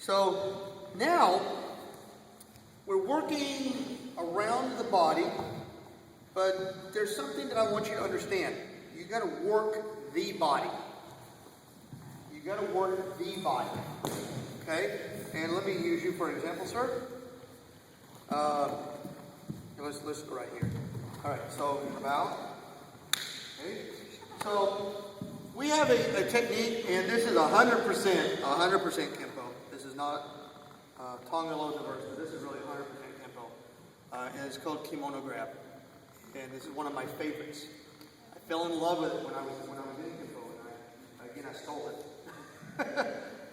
So now we're working around the body, but there's something that I want you to understand. You got to work the body. You got to work the body. Okay? And let me use you for an example, sir. Let's go right here. All right. So bow. Okay. So we have a technique, and this is 100% Kempo. This is not Tong Il Lo diverse, but this is really 100% Kempo. And it's called kimono grab. And this is one of my favorites. I fell in love with it when I was in Kempo, and I stole it.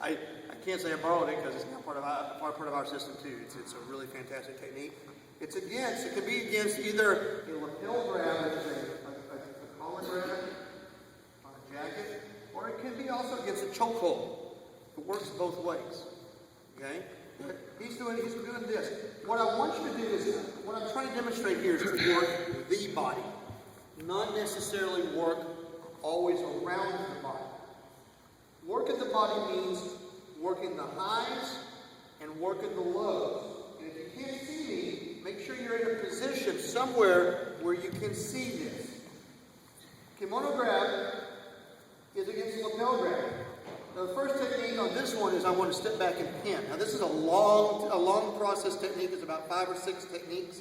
I can't say I borrowed it because it's now part of our system too. It's a really fantastic technique. It could be against either a lapel grab, which is a collar grab on a jacket, or it can be also against a chokehold. It works both ways. Okay? He's doing this. What I want you to do is, what I'm trying to demonstrate here is to work the body, not necessarily work always around the body. Working the body means working the highs and working the lows. And if you can't see me, make sure you're in a position somewhere where you can see this. Kimono grab is against lapel grab. Now the first technique on this one is I want to step back and pin. Now this is a long process technique. It's about 5 or 6 techniques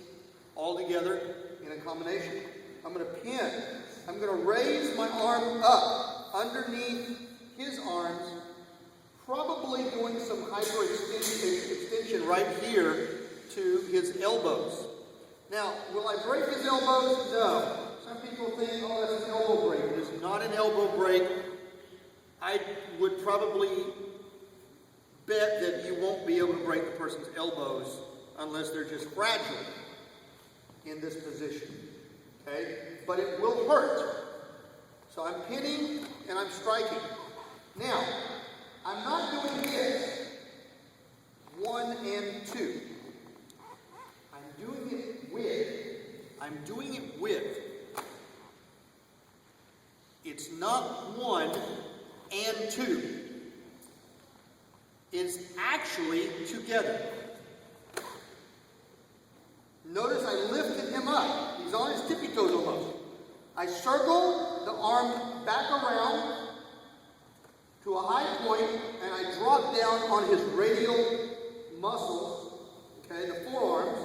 all together in a combination. I'm going to pin. I'm going to raise my arm up underneath his arms, probably doing some hyper-extension right here to his elbows. Now, will I break his elbows? No. Some people think, oh, that's an elbow break. It is not an elbow break. I would probably bet that you won't be able to break the person's elbows unless they're just fragile in this position. Okay? But it will hurt. So I'm pinning and I'm striking. Now, I'm not doing this 1 and 2. I'm doing it with. It's not 1 and 2. It's actually together. Notice I lifted him up. He's on his tippy toes almost. I circle the arm back around to a high point, and I drop down on his radial muscles, okay, the forearms,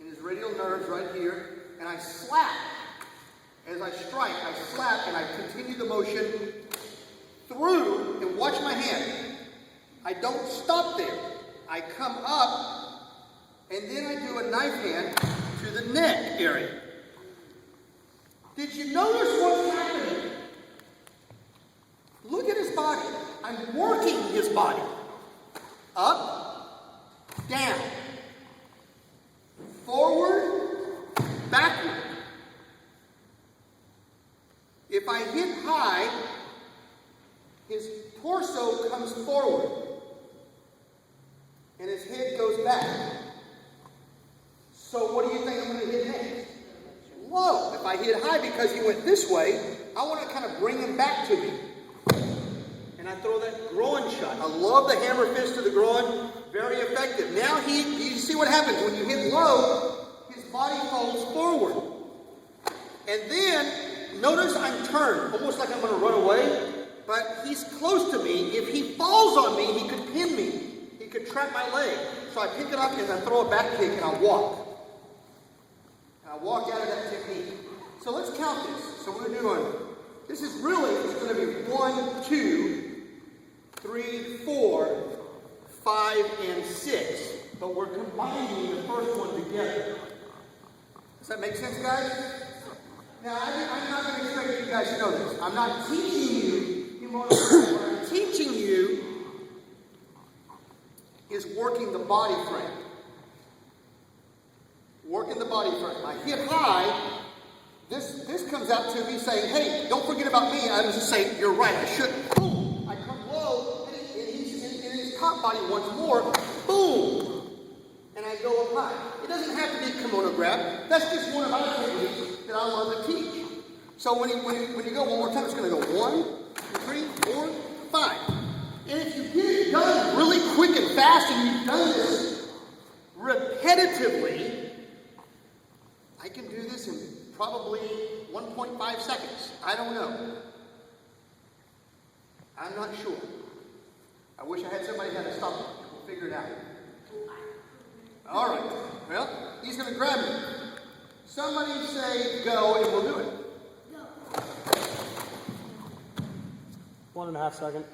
and his radial nerves right here, and I slap. As I strike, I slap, and I continue the motion through, and watch my hand. I don't stop there. I come up, and then I do a knife hand to the neck area. Did you notice what's happening? Look at his body. I'm working his body. Up, down, forward, backward. If I hit high, his torso comes forward and his head goes back. So what do you think I'm going to hit next? Low. If I hit high because he went this way, I want to kind of bring him back to me. And I throw that groin shot. I love the hammer fist to the groin. Very effective. Now you see what happens when you hit low, his body falls forward. And then, notice I'm turned, almost like I'm going to run away. But he's close to me. If he falls on me, he could pin me. He could trap my leg. So I pick it up and I throw a back kick and I walk. And I walk out of that technique. So let's count this. So we're doing, this is really, it's going to be 1, 2, 3, 4, 5, and 6. But we're combining the first one together. Does that make sense, guys? Now, I'm not going to expect you guys to know this. I'm not teaching you. What I'm teaching you is working the body frame. Working the body frame. I hit high. This comes out to me saying, hey, don't forget about me. I was just saying, you're right, I shouldn't. Boom. I come low, and he's in his top body once more. Boom. And I go up high. It doesn't have to be kimono grab. That's just one of our techniques that I love to teach. So when you go one more time, it's going to go 1, 2, 3, 4, 5. And if you get it done really fast and you've done this repetitively, I can do this in probably 1.5 seconds. I don't know. I'm not sure. I wish I had somebody had to stop me. We'll figure it out. All right. Well, he's going to grab me. Somebody say go and we'll do it. Go. 1.5 seconds.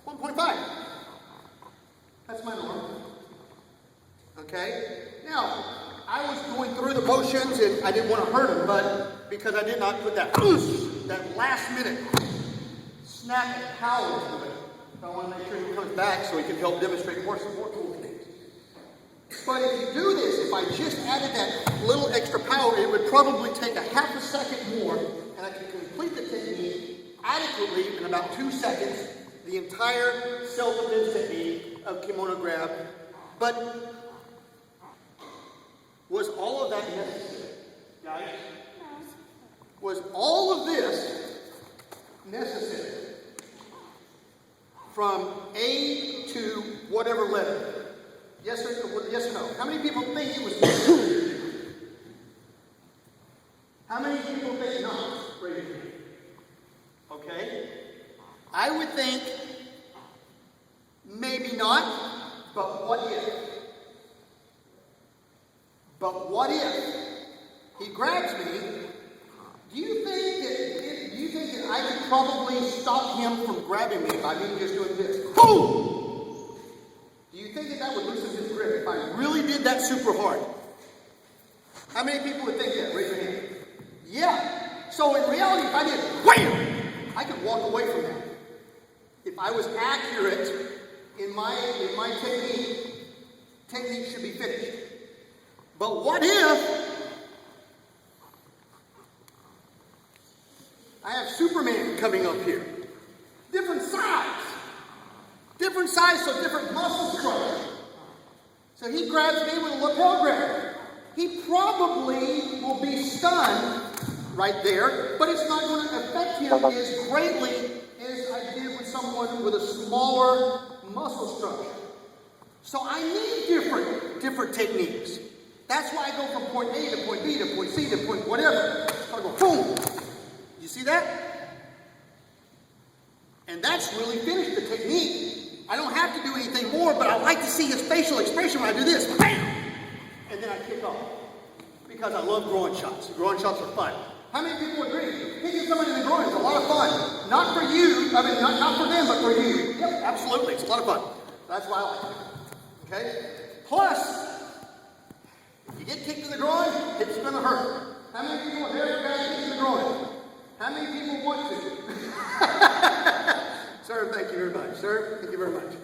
1.5. That's my norm. Okay? Now, I was going through the motions and I didn't want to hurt him, but because I did not put that last minute snap and power into it, so I want to make sure he comes back so he can help demonstrate more cool things. But if you do this, if I just added that little extra power, it would probably take a half a second more, and I can complete the technique adequately in about 2 seconds, the entire self-defense technique of kimono grab. But was all of that necessary, guys? Was all of this necessary? From A to whatever letter? Yes or no? How many people think it was necessary? How many people think not? Raise your hand. Okay. I would think maybe not, but what if? But what if he grabs me? Do you think that I could probably stop him from grabbing me by me just doing this? Boom! Do you think that would loosen his grip if I really did that super hard? How many people would think that? Raise your hand. Yeah. So in reality, if I did wham, I could walk away from that. If I was accurate in my technique should be finished. But what if I have Superman coming up here? Different size. Different size, so different muscle structure. So he grabs me with a lapel grab. He probably will be stunned right there, but it's not going to affect him as greatly as I did with someone with a smaller muscle structure. So I need different techniques. That's why I go from point A to point B to point C to point whatever. So I go boom. You see that? And that's really finished the technique. I don't have to do anything more, but I like to see his facial expression when I do this. Bam! And then I kick off. Because I love groin shots. Groin shots are fun. How many people agree? Hitting somebody in the groin is a lot of fun. Not for you, I mean, not for them, but for you. Yep, absolutely. It's a lot of fun. That's why I like it. Okay? Plus, if you get kicked in the groin, it's going to hurt. How many people have ever got kicked in the groin? How many people want to? Sir, thank you very much. Sir, thank you very much.